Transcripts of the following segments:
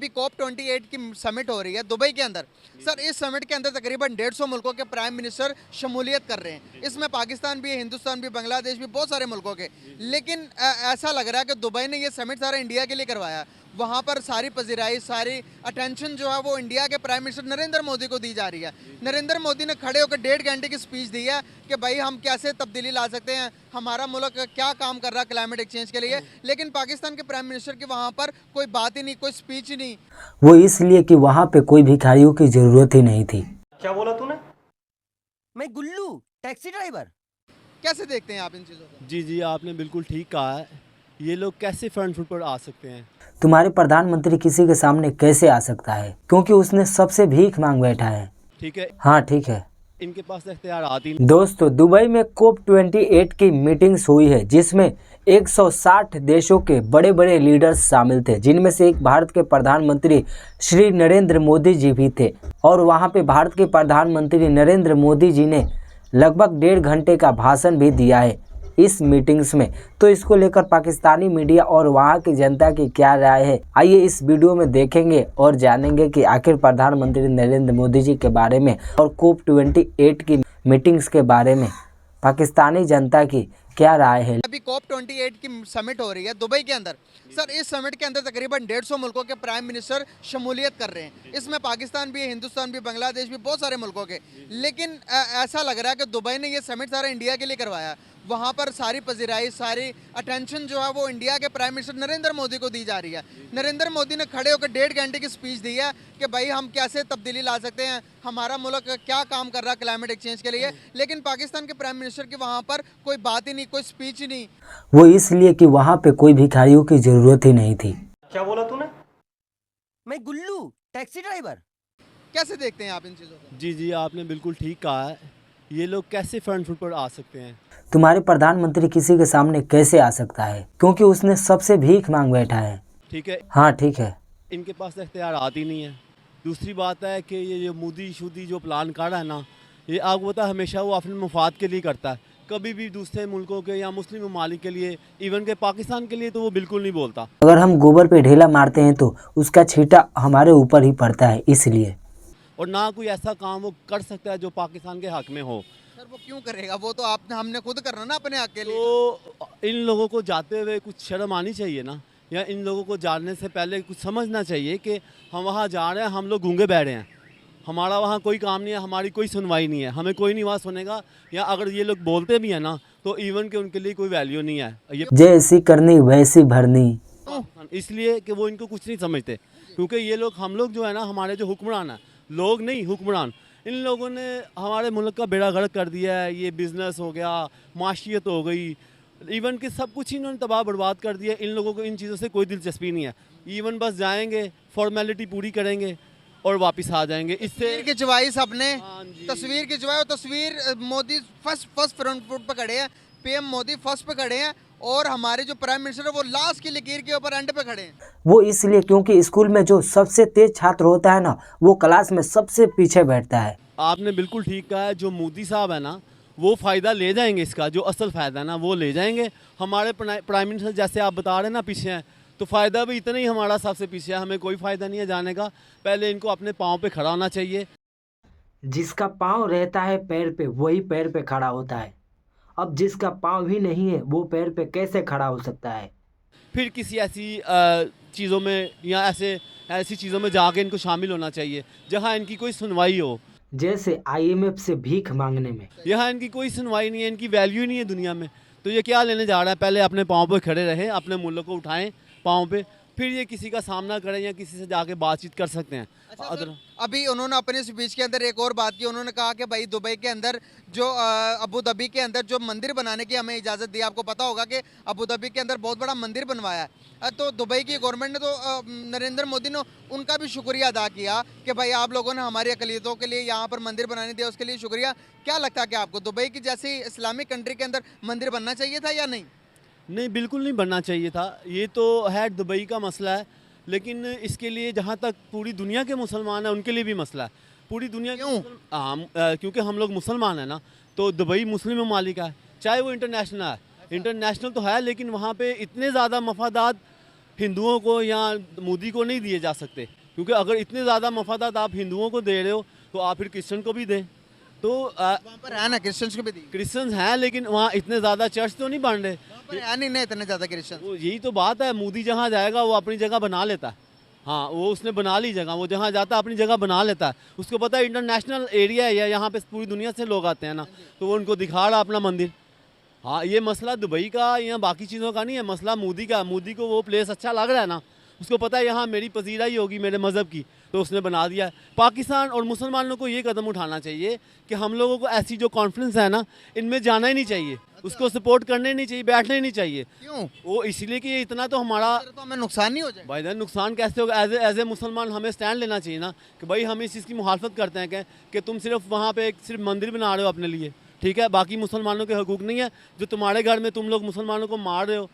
अभी COP28 की summit हो रही है दुबई के अंदर। सर, इस समिट के अंदर तकरीबन 150 मुल्कों के प्राइम मिनिस्टर शमूलियत कर रहे हैं। इसमें पाकिस्तान भी है, हिंदुस्तान भी, बांग्लादेश भी, बहुत सारे मुल्कों के। लेकिन ऐसा लग रहा है कि दुबई ने ये समिट सारा इंडिया के लिए करवाया। वहाँ पर सारी पजीराई, सारी अटेंशन जो है वो इंडिया के प्राइम मिनिस्टर नरेंद्र मोदी को दी जा रही है। नरेंद्र मोदी ने खड़े होकर 1.5 घंटे की स्पीच दी है कि भाई हम कैसे तब्दीली ला सकते हैं, हमारा मुल्क क्या काम कर रहा है क्लाइमेट एक्सचेंज के लिए। लेकिन पाकिस्तान के प्राइम मिनिस्टर की वहाँ पर कोई बात ही नहीं, कोई स्पीच ही नहीं। वो इसलिए कि वहाँ पे कोई भिखारियों की जरूरत ही नहीं थी। क्या बोला तूने? मैं गुल्लू, टैक्सी ड्राइवर। कैसे देखते हैं आप इन चीज़ों को? जी आपने बिल्कुल ठीक कहा है। ये लोग कैसे फ्रंट फुट पर आ सकते हैं? तुम्हारे प्रधानमंत्री किसी के सामने कैसे आ सकता है, क्योंकि उसने सबसे भीख मांग बैठा है। ठीक है, हाँ ठीक है इनके पास इख्तियार आती नहीं। दोस्तों, दुबई में COP28 की मीटिंग्स हुई है, जिसमें 160 देशों के बड़े बड़े लीडर्स शामिल थे, जिनमें से एक भारत के प्रधानमंत्री श्री नरेंद्र मोदी जी भी थे। और वहां पे भारत के प्रधानमंत्री नरेंद्र मोदी जी ने लगभग 1.5 घंटे का भाषण भी दिया है इस मीटिंग्स में। तो इसको लेकर पाकिस्तानी मीडिया और वहां की जनता की क्या राय है, आइए इस वीडियो में देखेंगे और जानेंगे कि आखिर प्रधानमंत्री नरेंद्र मोदी जी के बारे में और COP28 की मीटिंग्स के बारे में पाकिस्तानी जनता की क्या राय है। अभी COP28 की समिट हो रही है दुबई के अंदर। सर, इस समिट के अंदर तकरीबन 150 मुल्कों के प्राइम मिनिस्टर शमूलियत कर रहे हैं। इसमें पाकिस्तान भी है, हिंदुस्तान भी, बांग्लादेश भी, बहुत सारे मुल्कों के। लेकिन ऐसा लग रहा है कि दुबई ने ये समिट सारा इंडिया के लिए करवाया। वहाँ पर सारी पजीराई, सारी अटेंशन जो है वो इंडिया के प्राइम मिनिस्टर नरेंद्र मोदी को दी जा रही है। नरेंद्र मोदी ने खड़े होकर 1.5 घंटे की स्पीच दी है कि भाई हम कैसे तब्दीली ला सकते हैं, हमारा मुल्क क्या काम कर रहा है क्लाइमेट एक्सचेंज के लिए। लेकिन पाकिस्तान के प्राइम मिनिस्टर की वहाँ पर कोई बात ही नहीं, कोई स्पीच ही नहीं। वो इसलिए कि वहाँ पे कोई भिखारियों की जरूरत ही नहीं थी। क्या बोला तूने? मैं गुल्लू, टैक्सी ड्राइवर। कैसे देखते हैं आप इन चीज़ों को? जी आपने बिल्कुल ठीक कहा है। ये लोग कैसे फ्रंट फुट पर आ सकते हैं? तुम्हारे प्रधानमंत्री किसी के सामने कैसे आ सकता है, क्योंकि उसने सबसे भीख मांग बैठा है। ठीक है, हाँ ठीक है इनके पास इख्तियार आती नहीं है। दूसरी बात है कि ये मोदी शुदी जो प्लान कर रहा है ना, ये आपको पता है हमेशा वो अपने मुफाद के लिए करता है। कभी भी दूसरे मुल्कों के या मुस्लिम ममालिक के लिए, इवन के पाकिस्तान के लिए तो वो बिल्कुल नहीं बोलता। अगर हम गोबर पे ढेला मारते हैं तो उसका छींटा हमारे ऊपर ही पड़ता है, इसलिए। और ना कोई ऐसा काम वो कर सकता है जो पाकिस्तान के हक में हो। सर, वो क्यों करेगा? वो तो आपने हमने खुद करना ना अपने हक के लिए। तो इन लोगों को जाते हुए कुछ शर्म आनी चाहिए ना, या इन लोगों को जानने से पहले कुछ समझना चाहिए कि हम वहाँ जा रहे हैं, हम लोग गूंगे बैठे हैं, हमारा वहाँ कोई काम नहीं है, हमारी कोई सुनवाई नहीं है, हमें कोई नहीं वहाँ सुनेगा। या अगर ये लोग बोलते भी हैं ना तो इवन के उनके लिए कोई वैल्यू नहीं है। ये जैसी करनी वैसी भरनी। इसलिए कि वो इनको कुछ नहीं समझते, क्योंकि ये लोग, हम लोग जो है ना, हमारे जो हुक्मरान है, लोग नहीं हुक्मरान, इन लोगों ने हमारे मुल्क का बेड़ा गर्क कर दिया है। ये बिज़नेस हो गया, माशियत हो गई, इवन कि सब कुछ इन्होंने तबाह बर्बाद कर दिया। इन लोगों को इन चीज़ों से कोई दिलचस्पी नहीं है। इवन बस जाएंगे, फॉर्मेलिटी पूरी करेंगे और वापस आ जाएंगे। इससे तस्वीर खिंचवाई सबने, हाँ जी। तस्वीर खिंचवाई और तस्वीर मोदी फर्स्ट फ्रंट फुट पे खड़े हैं, PM मोदी फर्स्ट पे खड़े हैं और हमारे जो प्राइम मिनिस्टर है वो लास्ट की लकीर के ऊपर एंड पे खड़े हैं। वो इसलिए क्योंकि स्कूल में जो सबसे तेज छात्र होता है ना, वो क्लास में सबसे पीछे बैठता है। आपने बिल्कुल ठीक कहा है। जो मोदी साहब है ना, वो फ़ायदा ले जाएंगे, इसका जो असल फ़ायदा है ना वो ले जाएंगे। हमारे प्राइम मिनिस्टर जैसे आप बता रहे हैं ना पीछे हैं, तो फ़ायदा भी इतना ही हमारा सबसे पीछे है। हमें कोई फ़ायदा नहीं है जाने का। पहले इनको अपने पाँव पे खड़ा होना चाहिए। जिसका पाँव रहता है पैर पे, वही पैर पे खड़ा होता है। अब जिसका पाँव ही नहीं है, वो पैर पे कैसे खड़ा हो सकता है? फिर किसी ऐसी चीज़ों में या ऐसी चीज़ों में जाके इनको शामिल होना चाहिए जहाँ इनकी कोई सुनवाई हो। जैसे IMF से भीख मांगने में। यहाँ इनकी कोई सुनवाई नहीं है, इनकी वैल्यू नहीं है दुनिया में। तो ये क्या लेने जा रहा है? पहले अपने पाँव पे खड़े रहें, अपने मुल्क को उठाएं पाँव पे, फिर ये किसी का सामना करें या किसी से जाके बातचीत कर सकते हैं। अच्छा सर, अभी उन्होंने अपने स्पीच के अंदर एक और बात की। उन्होंने कहा कि भाई दुबई के अंदर जो अबू धाबी के अंदर जो मंदिर बनाने की हमें इजाज़त दी। आपको पता होगा कि अबू धाबी के अंदर बहुत बड़ा मंदिर बनवाया है। तो दुबई की गवर्नमेंट ने तो नरेंद्र मोदी ने उनका भी शुक्रिया अदा किया कि भाई आप लोगों ने हमारी अक़लियतों के लिए यहाँ पर मंदिर बनाने दिया, उसके लिए शुक्रिया। क्या लगता है कि आपको दुबई की जैसी इस्लामिक कंट्री के अंदर मंदिर बनना चाहिए था या नहीं? नहीं, बिल्कुल नहीं बनना चाहिए था। ये तो है दुबई का मसला है, लेकिन इसके लिए जहाँ तक पूरी दुनिया के मुसलमान हैं उनके लिए भी मसला है। पूरी दुनिया क्यों? क्योंकि हम लोग मुसलमान हैं ना, तो दुबई मुस्लिम ममालिक है, चाहे वो इंटरनेशनल है। इंटरनेशनल तो है, लेकिन वहाँ पे इतने ज़्यादा मफादात हिंदुओं को या मोदी को नहीं दिए जा सकते, क्योंकि अगर इतने ज़्यादा मफादात आप हिंदुओं को दे रहे हो तो आप फिर क्रिश्चियन को भी दें। तो वहाँ पर है ना क्रिश्चियंस को भी दी, क्रिश्चियंस हैं लेकिन वहाँ इतने ज़्यादा चर्च तो नहीं बन रहे। वहाँ पर है नहीं ना इतने ज़्यादा क्रिश्चियन। वो यही तो बात है, मोदी जहाँ जाएगा वो अपनी जगह बना लेता है। हाँ, वो उसने बना ली जगह, वो जहाँ जाता है अपनी जगह बना लेता है। उसको पता है इंटरनेशनल एरिया है, यहाँ पे पूरी दुनिया से लोग आते हैं ना, तो वो उनको दिखा रहा अपना मंदिर। हाँ, ये मसला दुबई का या बाकी चीज़ों का नहीं है, मसला मोदी का। मोदी को वो प्लेस अच्छा लग रहा है ना, उसको पता है यहाँ मेरी पजीराई होगी मेरे मज़हब की, तो उसने बना दिया है। पाकिस्तान और मुसलमानों को ये कदम उठाना चाहिए कि हम लोगों को ऐसी जो कॉन्फ्रेंस है ना, इनमें जाना ही नहीं चाहिए, उसको सपोर्ट करने ही नहीं चाहिए, बैठना ही नहीं चाहिए। क्यों? वो इसलिए कि ये इतना तो हमारा तो हमें नुकसान नहीं हो जाएगा। भाईजान नुकसान कैसे होगा? एज ए मुसलमान हमें स्टैंड लेना चाहिए ना कि भाई हम इस चीज़ की मुखालफत करते हैं कि तुम सिर्फ वहाँ पे सिर्फ मंदिर बना रहे हो अपने लिए, ठीक है, बाकी मुसलमानों के हकूक़ नहीं है। जो तुम्हारे घर में तुम लोग मुसलमानों को मार रहे हो,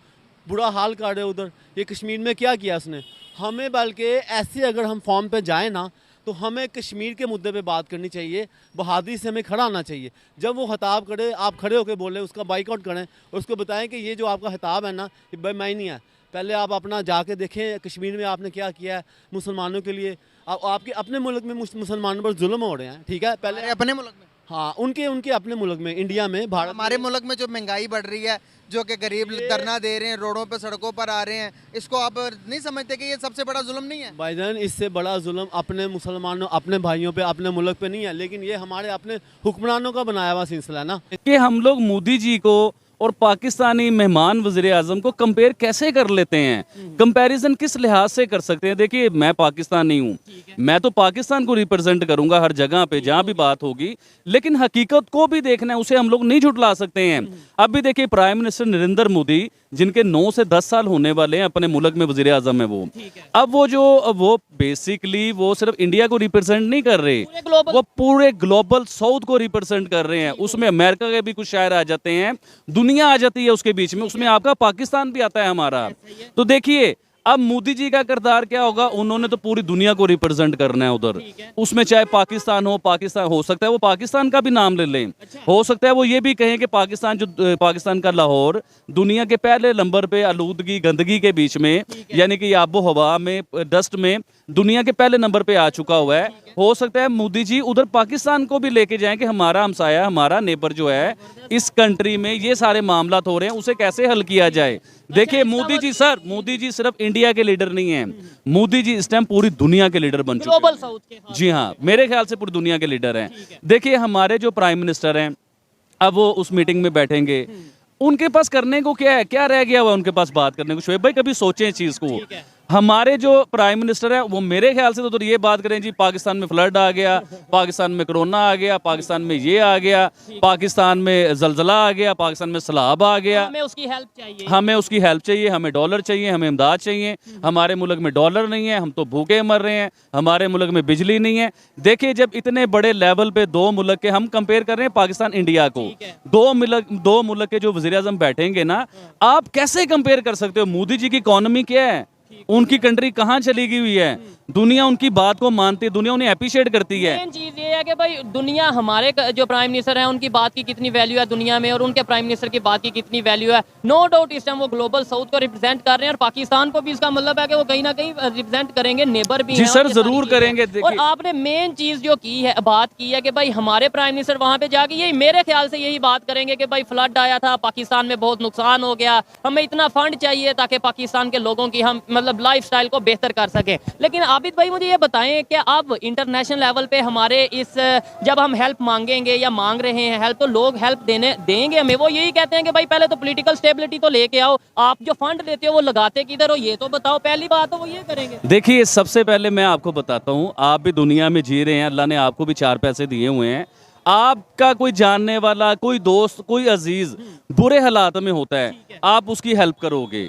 बुरा हाल कर रहे हो उधर, ये कश्मीर में क्या किया उसने? हमें बल्कि ऐसे अगर हम फॉर्म पे जाएँ ना, तो हमें कश्मीर के मुद्दे पे बात करनी चाहिए, बहादुरी से हमें खड़ा आना चाहिए। जब वो खिताब करे, आप खड़े होकर बोलें, उसका बाइकआउट करें और उसको बताएं कि ये जो आपका खिताब है ना, ये भाई मैं नहीं है। पहले आप अपना जाके देखें कश्मीर में आपने क्या किया है मुसलमानों के लिए। आपके अपने मुल्क में मुसलमानों पर जुल्म हो रहे हैं, ठीक है, पहले हमारे अपने मुल्क में, हाँ, उनके अपने मुल्क में, इंडिया में, भारत हमारे मुल्क में जो महंगाई बढ़ रही है, जो कि गरीब धरना दे रहे हैं, रोडों पे सड़कों पर आ रहे हैं, इसको आप नहीं समझते कि ये सबसे बड़ा जुल्म नहीं है? भाईजान इससे बड़ा जुल्म अपने मुसलमानों, अपने भाइयों पे, अपने मुल्क पे नहीं है, लेकिन ये हमारे अपने हुक्मरानों का बनाया हुआ सिलसिला है ना। कि हम लोग मोदी जी को और पाकिस्तानी मेहमान वज़ीर आज़म को कंपेयर कैसे कर लेते हैं? कंपैरिजन किस लिहाज से कर सकते हैं? देखिए, मैं पाकिस्तानी हूँ, मैं तो पाकिस्तान को रिप्रेजेंट करूंगा हर जगह पे जहाँ भी बात होगी, लेकिन हकीकत को भी देखना है, उसे हम लोग नहीं झुटला सकते हैं। अब भी देखिए, प्राइम मिनिस्टर नरेंद्र मोदी, जिनके 9 से 10 साल होने वाले हैं अपने मुल्क में वज़ीर आज़म है वो बेसिकली वो सिर्फ इंडिया को रिप्रेजेंट नहीं कर रहे, वो पूरे ग्लोबल साउथ को रिप्रेजेंट कर रहे हैं। उसमें अमेरिका के भी कुछ शायर आ जाते हैं, दुनिया आ जाती है उसके बीच में, उसमें आपका पाकिस्तान भी आता है हमारा। तो देखिए, अब मोदी जी का किरदार क्या होगा? उन्होंने तो पूरी दुनिया को रिप्रेजेंट करना है उधर, उसमें चाहे पाकिस्तान हो सकता है वो पाकिस्तान का भी नाम ले लें, हो सकता है वो ये भी कहें कि पाकिस्तान का लाहौर दुनिया के पहले नंबर पे आलूदगी गंदगी के बीच में, यानी कि आबो हवा में, डस्ट में दुनिया के पहले नंबर पे आ चुका हुआ है। हो सकता है मोदी जी उधर पाकिस्तान को भी लेके जाएं कि हमारा हमसाया, हमारा नेबर जो है इस कंट्री में ये सारे मामला हो रहे हैं, उसे कैसे हल किया जाए। देखिए, मोदी जी सिर्फ इंडिया के लीडर नहीं है, मोदी जी इस टाइम पूरी दुनिया के लीडर बन चुके हैं। साउथ के, जी हाँ, मेरे ख्याल से पूरी दुनिया के लीडर हैं। देखिए, हमारे जो प्राइम मिनिस्टर हैं, अब वो उस मीटिंग में बैठेंगे, उनके पास करने को क्या है? क्या रह गया हुआ उनके पास बात करने को? शोएब भाई, कभी सोचें इस चीज को। हमारे जो प्राइम मिनिस्टर है वो मेरे ख्याल से तो ये बात करें जी, पाकिस्तान में फ्लड आ गया, पाकिस्तान में कोरोना आ गया, पाकिस्तान में ये आ गया, पाकिस्तान में जलजला आ गया, पाकिस्तान में सैलाब आ गया, हमें उसकी हेल्प चाहिए, हमें डॉलर चाहिए, हमें इमदाद चाहिए। हमारे मुल्क में डॉलर नहीं है, हम तो भूखे मर रहे हैं, हमारे मुल्क में बिजली नहीं है। देखिए, जब इतने बड़े लेवल पे दो मुल्क के हम कंपेयर कर रहे हैं, पाकिस्तान इंडिया को, दो मुल्क के जो वज़ीर आज़म बैठेंगे ना, आप कैसे कंपेयर कर सकते हो? मोदी जी की इकोनॉमी क्या है? उनकी कंट्री कहाँ चली गई हुई है? दुनिया उनकी बात को मानती है, दुनिया उन्हें अप्रिशिएट करती है। मेन चीज ये है कि भाई दुनिया हमारे जो प्राइम मिनिस्टर हैं उनकी बात की कितनी वैल्यू है दुनिया में, और उनके प्राइम मिनिस्टर की बात की कितनी वैल्यू है। नो डाउट इस टाइम वो ग्लोबल साउथ को रिप्रेजेंट कर रहे हैं, और पाकिस्तान को भी इसका मतलब है कि वो कहीं ना कहीं रिप्रेजेंट करेंगे, नेबर भी जी हैं, सर, उनके साथ जरूर चीज़ें करेंगे। हैं। और आपने मेन चीज जो की है, बात की है कि भाई हमारे प्राइम मिनिस्टर वहां पे जाके यही, मेरे ख्याल से यही बात करेंगे कि भाई फ्लड आया था, पाकिस्तान में बहुत नुकसान हो गया, हमें इतना फंड चाहिए ताकि पाकिस्तान के लोगों की हम मतलब लाइफ स्टाइल को बेहतर कर सके। लेकिन आबिद भाई मुझे ये बताएं कि अब इंटरनेशनल लेवल पे हमारे इस, जब हम हेल्प मांगेंगे या मांग रहे हैं हेल्प, तो लोग हेल्प देंगे हमें? वो यही कहते हैं कि भाई पहले तो पॉलिटिकल स्टेबिलिटी तो लेके आओ, आप जो फंड लेते हो वो लगाते किधर हो ये तो बताओ। पहली बात तो वो ये करेंगे। देखिए, सबसे पहले मैं आपको बताता हूँ, आप भी दुनिया में जी रहे हैं, अल्लाह ने आपको भी 4 पैसे दिए हुए हैं। आपका कोई जानने वाला, कोई दोस्त, कोई अजीज बुरे हालात में होता है, आप उसकी हेल्प करोगे,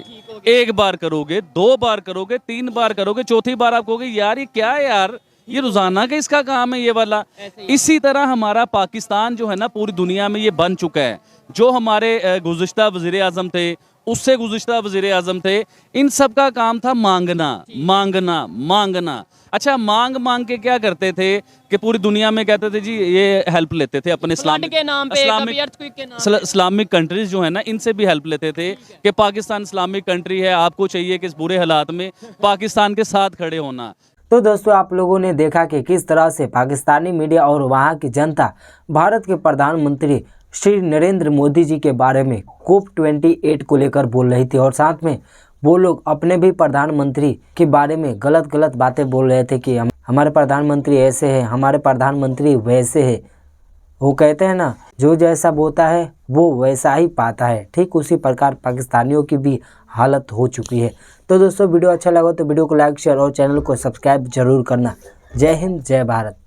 1 बार करोगे, 2 बार करोगे, 3 बार करोगे, चौथी बार आप कहोगे यार ये क्या है यार, ये रोजाना का इसका काम है ये वाला। इसी तरह हमारा पाकिस्तान जो है ना, पूरी दुनिया में ये बन चुका है। जो हमारे गुज़िश्ता वज़ीर आज़म थे, उससे गुज़िश्ता वज़ीर आज़म थे, इन सब का काम था मांगना मांगना मांगना। अच्छा, मांग मांग के क्या करते थे कि पूरी दुनिया में कहते थे जी ये हेल्प लेते थे अपने फ्लड के नाम पे, कभी earthquake के नाम पे। इस्लामिक कंट्रीज जो है ना, इनसे भी हेल्प लेते थे कि पाकिस्तान इस्लामिक कंट्री है, आपको चाहिए कि इस बुरे हालात में पाकिस्तान के साथ खड़े होना। तो दोस्तों, आप लोगों ने देखा कि किस तरह से पाकिस्तानी मीडिया और वहां की जनता भारत के प्रधानमंत्री श्री नरेंद्र मोदी जी के बारे में COP28 को लेकर बोल रही थी, और साथ में वो लोग अपने भी प्रधानमंत्री के बारे में गलत गलत बातें बोल रहे थे कि हमारे प्रधानमंत्री ऐसे हैं, हमारे प्रधानमंत्री वैसे है। वो कहते हैं ना, जो जैसा बोता है वो वैसा ही पाता है। ठीक उसी प्रकार पाकिस्तानियों की भी हालत हो चुकी है। तो दोस्तों, वीडियो अच्छा लगा तो वीडियो को लाइक, शेयर और चैनल को सब्सक्राइब जरूर करना। जय हिंद, जय भारत।